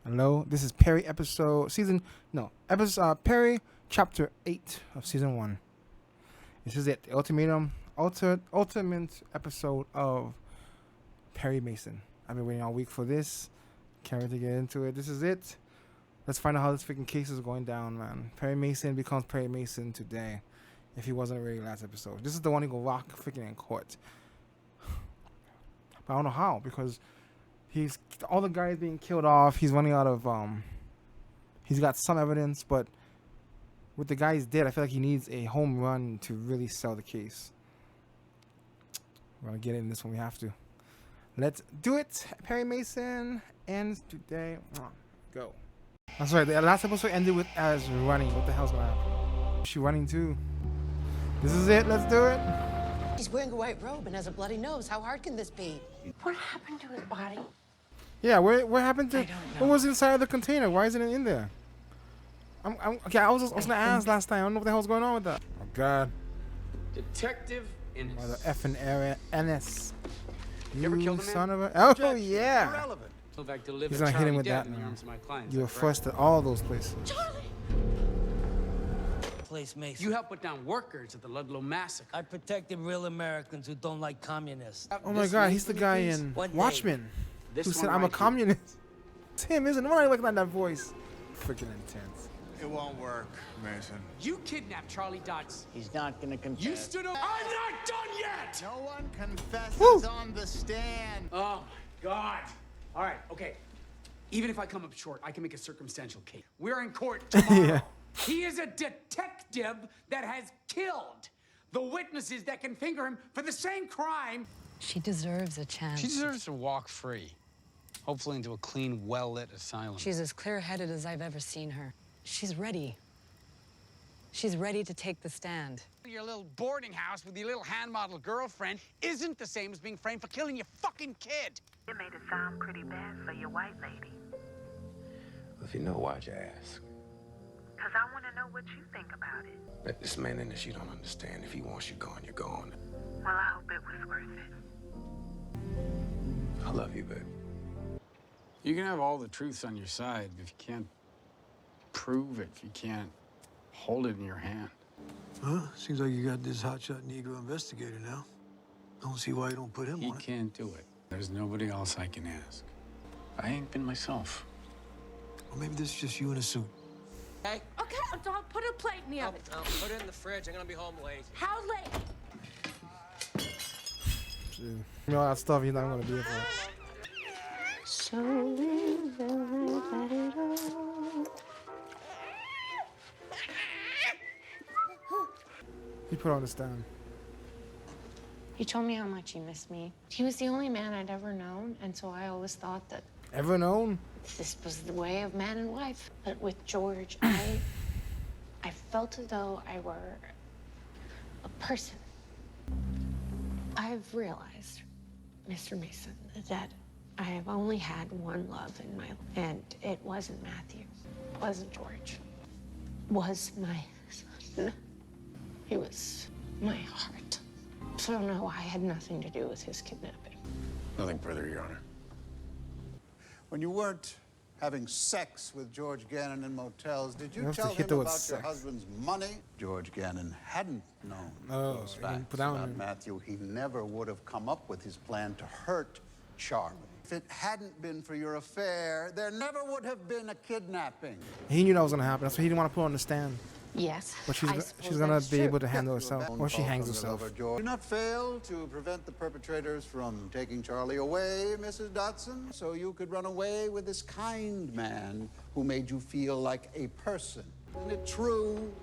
Hello, this is Perry Perry chapter 8 of season 1. This is it, the ultimate episode of Perry Mason. I've been waiting all week for this. Can't wait to get into it. This is it. Let's find out how this freaking case is going down, man. Perry Mason becomes Perry Mason today, if he wasn't already last episode. This is the one who go rock freaking in court. But I don't know how, because he's all the guys being killed off. He's running out of he's got some evidence, but with the guys dead, I feel like he needs a home run to really sell the case. We're gonna get in this one. We have to. Let's do it. Perry Mason ends today. Go. That's right. The last episode ended with Az running. What the hell's gonna happen? Is she running too? This is it. Let's do it. He's wearing a white robe and has a bloody nose. How hard can this be? What happened to his body? Yeah, what happened to? I don't know. What was inside of the container? Why isn't it in there? Okay, I was gonna ask last time. I don't know what the hell's going on with that. Oh God. Detective Innes. Mother effing area NS. You ever killed a man? Son of a. Oh Judge, yeah. irrelevant. In fact, deliver He's gonna hit him Charlie with dead that in the now. arms of my clients. You were Is that correct? first at all those places. Place Mason. You helped put down workers at the Ludlow massacre. I protected real Americans who don't like communists. Oh my God, he's the guy in One day. Watchmen This who one said I'm a right here. communist. It's him, isn't it? Why are you looking at that voice? Freaking intense. It won't work, Mason. You kidnapped Charlie Dodson. He's not gonna confess. You stood up. I'm not done yet! No one confesses Woo. on the stand. Oh, my God. All right, okay. Even if I come up short, I can make a circumstantial case. We're in court tomorrow. Yeah. He is a detective that has killed the witnesses that can finger him for the same crime. She deserves a chance. She deserves to walk free, hopefully into a clean, well-lit asylum. She's as clear-headed as I've ever seen her. She's ready. She's ready to take the stand. Your little boarding house with your little hand model girlfriend isn't the same as being framed for killing your fucking kid. It made it sound pretty bad for your white lady. If you know, why'd you ask? Because I want to know what you think about it. Let this man in that you don't understand. If he wants you gone, you're gone. Well, I hope it was worth it. I love you, babe. You can have all the truths on your side, but if you can't prove it, if you can't hold it in your hand. Huh? Seems like you got this hotshot Negro investigator now. Don't see why you don't put him He on it. can't do it. There's nobody else I can ask. I ain't been myself. Or maybe this is just you in a suit. Okay, don't put a plate in the oven. I'll put it in the fridge. I'm gonna be home late. How late? You know all that stuff he's not gonna be here for. So live and let it all. He put on the stand. He told me how much he missed me. He was the only man I'd ever known, and so I always thought that Ever known? this was the way of man and wife. But with George, I felt as though I were a person. I've realized, Mr. Mason, that I have only had one love in my life, and it wasn't Matthew, it wasn't George, it was my son. He was my heart. So no, I had nothing to do with his kidnapping. Nothing further, Your Honor. When you weren't having sex with George Gannon in motels, did you What's the tell hit him there with about your sex? husband's money? George Gannon hadn't known Oh, those he didn't facts put down about him. Matthew. He never would have come up with his plan to hurt Charlie. If it hadn't been for your affair, there never would have been a kidnapping. He knew that was gonna happen. That's why he didn't want to put her on the stand. Yes, But I she's suppose gonna that's be true. able to handle You herself, phone or she call hangs from the herself. lover, George. Do not fail to prevent the perpetrators from taking Charlie away, Mrs. Dotson, so you could run away with this kind man who made you feel like a person. Isn't it true,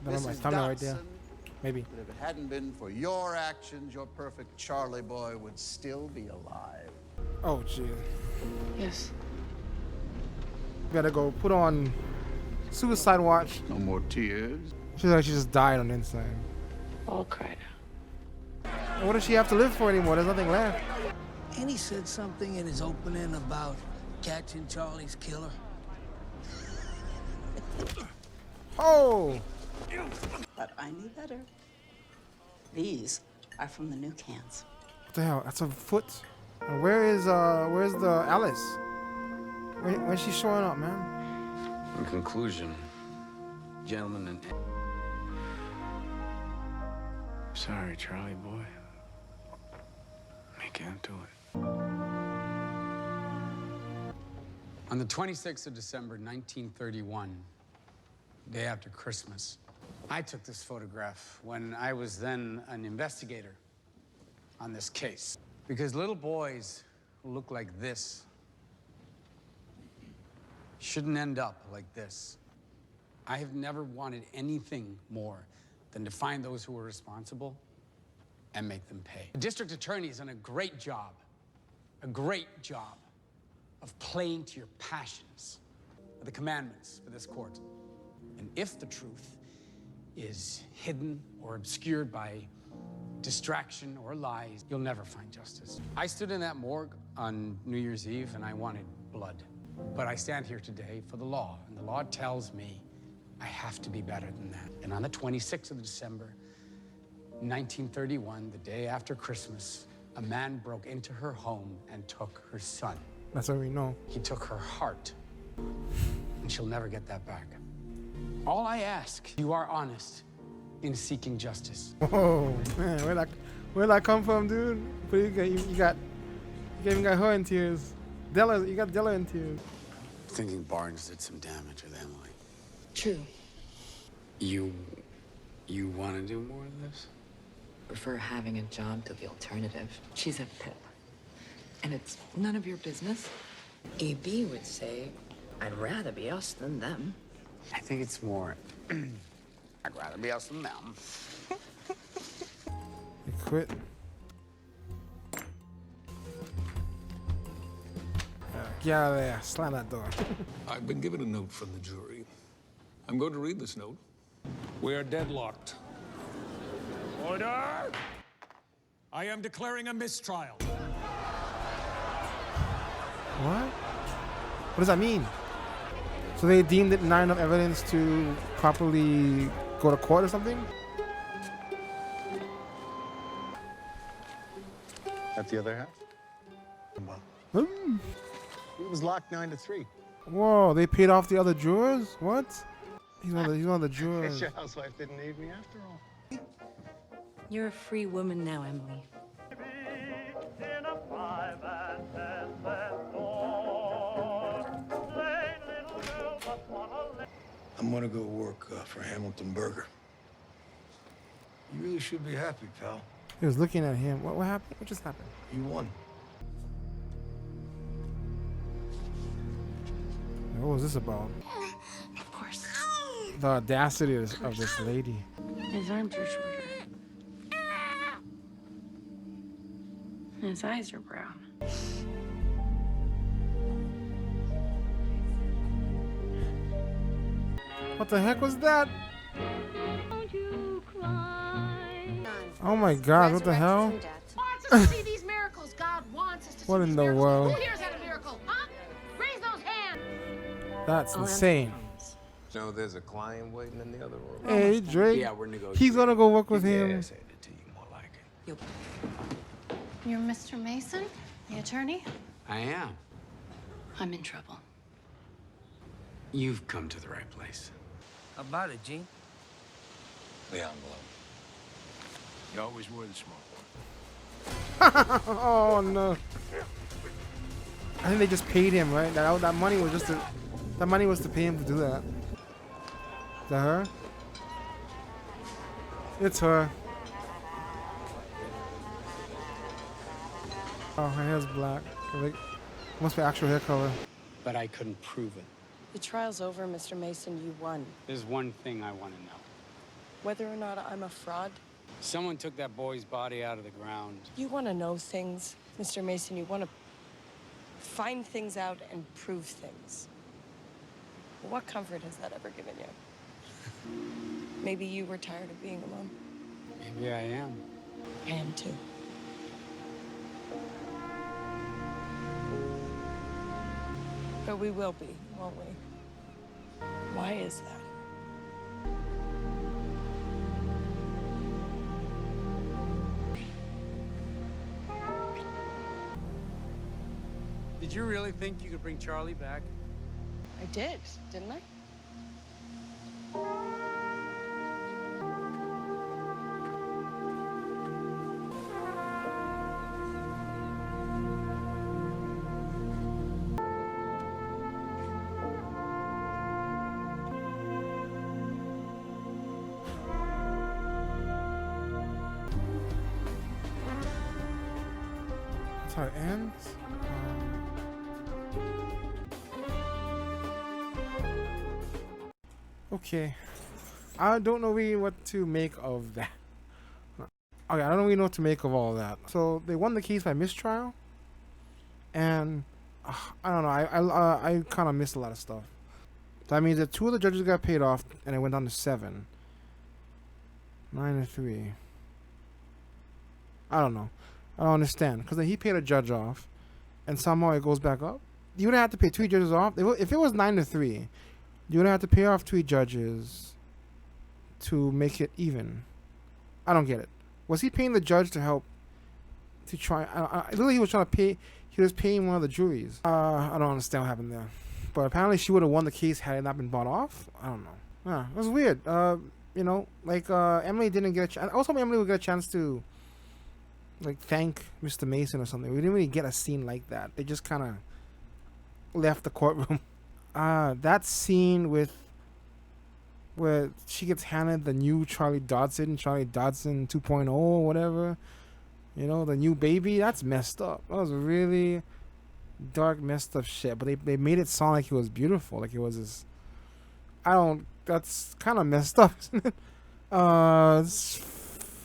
That's my Mrs. thumbnail right there. Dotson, Maybe. that if it hadn't been for your actions, your perfect Charlie boy would still be alive? Oh, gee. Yes. Gotta go put on suicide watch. No more tears. She's like she just died on the inside. All cried out. And what does she have to live for anymore? There's nothing left. And he said something in his opening about catching Charlie's killer. Oh! But I knew better. These are from the new cans. What the hell? That's a foot. And where's the Alice? When's she showing up, man? In conclusion, gentlemen and... Sorry, Charlie boy. I can't do it. On the 26th of December, 1931, day after Christmas, I took this photograph when I was then an investigator on this case. Because little boys who look like this shouldn't end up like this. I have never wanted anything more than to find those who were responsible and make them pay. The district attorney has done a great job of playing to your passions, the commandments for this court. And if the truth is hidden or obscured by distraction or lies, you'll never find justice. I stood in that morgue on New Year's Eve and I wanted blood. But I stand here today for the law, and the law tells me I have to be better than that. And on the 26th of December, 1931, the day after Christmas, a man broke into her home and took her son. That's what we know. He took her heart, and she'll never get that back. All I ask, you are honest in seeking justice. Oh man, where'd that come from, dude? But you even got her in tears. You got Della in tears. Thinking Barnes did some damage with Emily. True. You want to do more of this? Prefer having a job to the alternative. She's a pip. And it's none of your business. AB would say, I'd rather be us than them. I think it's more, I'd rather be us than them. You quit. Get out of there. Slam that door. I've been given a note from the jury. I'm going to read this note. We are deadlocked. Order! I am declaring a mistrial. What? What does that mean? So they deemed it not enough evidence to properly go to court or something? At the other half? Hmm. It was locked 9-3. Whoa, they paid off the other jurors? What? He's one of the jurors. Guess your housewife didn't need me after all. You're a free woman now, Emily. I'm gonna go work for Hamilton Burger. You really should be happy, pal. He was looking at him. What happened? What just happened? You won. What was this about? Of course. The audacity of this lady. His arms are shorter. His eyes are brown. What the heck was that? Oh my God! What the hell? Wants us to see these miracles. God wants us to see What in these the miracles. world? Who here's had a miracle? Huh? Raise those hands. That's insane. No, there's a client waiting in the other room. Hey, Drake. Yeah, we're negotiating. He's gonna go work with him. Yes, I did to you more like it. You're Mr. Mason, the attorney? I am. I'm in trouble. You've come to the right place. How about it, Gene? The envelope. You always were the smart one. Oh no! I think they just paid him, right? That money was just that money was to pay him to do that. Is that her? It's her. Oh, her hair's black. Like, must be actual hair color. But I couldn't prove it. The trial's over, Mr. Mason. You won. There's one thing I want to know. Whether or not I'm a fraud, Someone took that boy's body out of the ground. you want to know things, Mr. Mason. You want to find things out and prove things. What comfort has that ever given you? Maybe you were tired of being alone. Maybe I am. I am too. But we will be, won't we? Why is that? Did Did you really think you could bring Charlie back? I did, didn't I? That's how it ends. Okay, I don't know really what to make of that. Okay, I don't really know what to make of all that. So they won the case by mistrial, and I don't know. I kind of missed a lot of stuff. That means that 2 of the judges got paid off, and it went down to 7. 9-3. I don't know. I don't understand, because he paid a judge off, and somehow it goes back up. You would have to pay 2 judges off. If it was 9-3, you would have to pay off 2 judges to make it even. I don't get it. Was he paying the judge to help to try? Literally, he was trying to pay. He was paying one of the juries. I don't understand what happened there. But apparently, she would have won the case had it not been bought off. I don't know. It was weird. You know, like Emily didn't get a chance. I was hoping Emily would get a chance to like thank Mr. Mason or something. We didn't really get a scene like that. They just kind of left the courtroom. That scene where she gets handed the new Charlie Dodson 2.0 or whatever, you know, the new baby, that's messed up. That was really dark, messed up shit. But they made it sound like he was beautiful, like it was this. That's kind of messed up, isn't it? It's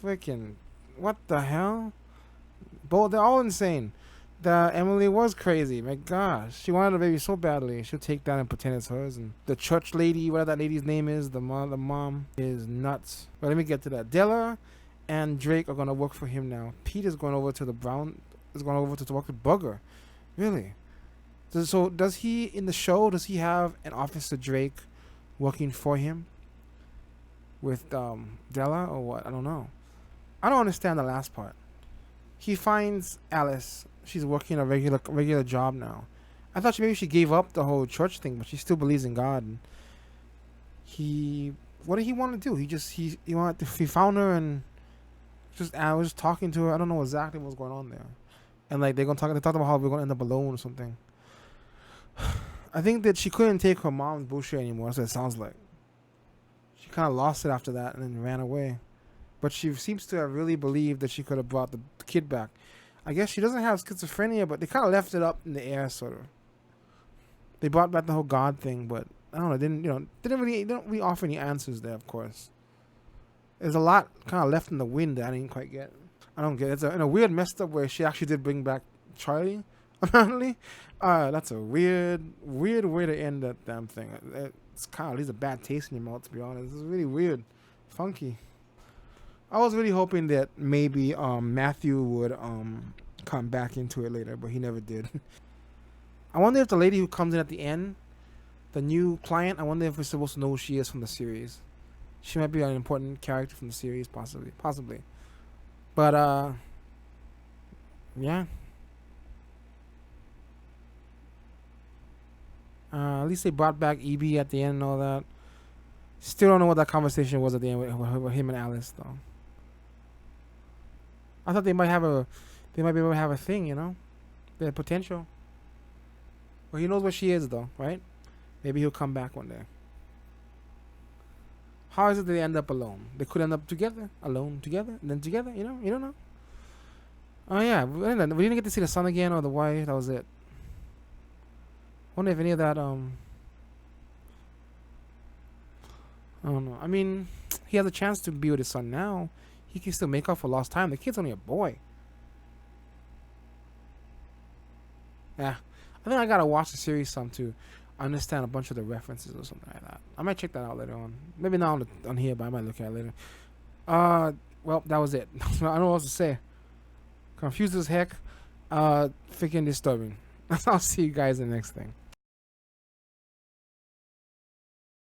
freaking, what the hell? Both, they're all insane. Emily was crazy. My gosh, she wanted a baby so badly. She'll take that and pretend it's hers. And the church lady, whatever that lady's name is, the mom is nuts. But let me get to that. Della and Drake are gonna work for him now. Pete is going over to the Brown. Is going over to work with Booger. Really? So does he in the show? Does he have an Officer Drake working for him with Della or what? I don't know. I don't understand the last part. He finds Alice. She's working a regular job now. I thought maybe she gave up the whole church thing, but she still believes in God. And what did he want to do? He found her and I was just talking to her. I don't know exactly what's going on there. And like they talked about how we're gonna end up alone or something. I think that she couldn't take her mom's bullshit anymore. That's what it sounds like. She kind of lost it after that and then ran away. But she seems to have really believed that she could have brought the kid back. I guess she doesn't have schizophrenia, but they kind of left it up in the air, sort of. They brought back the whole God thing, but I don't know. They don't really offer any answers there. Of course, there's a lot kind of left in the wind that I didn't quite get. I don't get it. It's in a weird messed up way. She actually did bring back Charlie. Apparently, that's a weird way to end that damn thing. It's kind of leaves a bad taste in your mouth, to be honest. It's really weird, funky. I was really hoping that maybe Matthew would come back into it later, but he never did. I wonder if the lady who comes in at the end, the new client, I wonder if we're supposed to know who she is from the series. She might be an important character from the series, possibly. But yeah. At least they brought back EB at the end and all that. Still don't know what that conversation was at the end with him and Alice, though. I thought they might be able to have a thing, you know, the potential. Well, he knows where she is, though, right? Maybe he'll come back one day. How is it that they end up alone? They could end up together, alone together, and then together. You know, you don't know. Oh yeah, we didn't get to see the son again or the wife. That was it. Wonder if any of that. I don't know. I mean, he has a chance to be with his son now. He can still make up for lost time. The kid's only a boy. Yeah. I think I gotta watch the series some to understand a bunch of the references or something like that. I might check that out later on. Maybe not on here, but I might look at it later. Well, that was it. I don't know what else to say. Confused as heck. Freaking disturbing. I'll see you guys in the next thing.